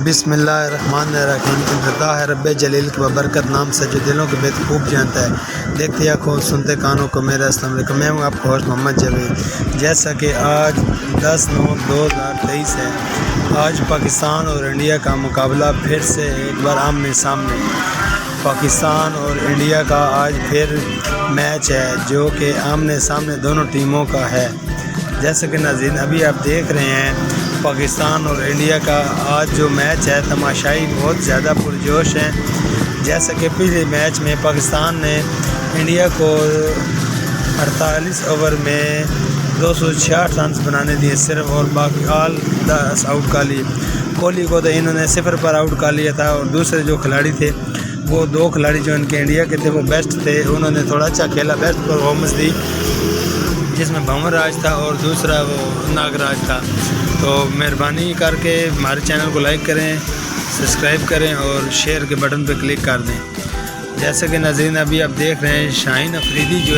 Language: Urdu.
بسم اللہ الرحمن الرحیم۔ اللہ رب جلیل کی ببرکت نام سے جو دلوں کے بہت خوب جانتا ہے، دیکھتے آنکھوں سنتے کانوں کو میرا السلام علیکم۔ میں ہوں آپ کا ہوسٹ محمد جاوید۔ جیسا کہ آج 10/9/2023 ہے، آج پاکستان اور انڈیا کا مقابلہ پھر سے ایک بار آمنے سامنے۔ پاکستان اور انڈیا کا آج پھر میچ ہے جو کہ آمنے سامنے دونوں ٹیموں کا ہے۔ جیسا کہ ناظرین ابھی آپ دیکھ رہے ہیں، پاکستان اور انڈیا کا آج جو میچ ہے، تماشائی بہت زیادہ پرجوش ہیں۔ جیسا کہ پچھلے میچ میں پاکستان نے انڈیا کو 48 اوور میں 266 رنز بنانے دیے صرف، اور باقی آل 10 آؤٹ کر لیے۔ کوہلی کو تو انہوں نے 0 پر آؤٹ کر لیا تھا، اور دوسرے جو کھلاڑی تھے، وہ 2 کھلاڑی جو ان کے انڈیا کے تھے وہ بیسٹ تھے، انہوں نے تھوڑا اچھا کھیلا، بیسٹ پرفارمنس دی، جس میں بھنور راج تھا اور دوسرا وہ ناگراج تھا۔ تو مہربانی کر کے ہمارے چینل کو لائک کریں، سبسکرائب کریں اور شیئر کے بٹن پہ کلک کر دیں۔ جیسے کہ ناظرین ابھی آپ دیکھ رہے ہیں، شاہین افریدی جو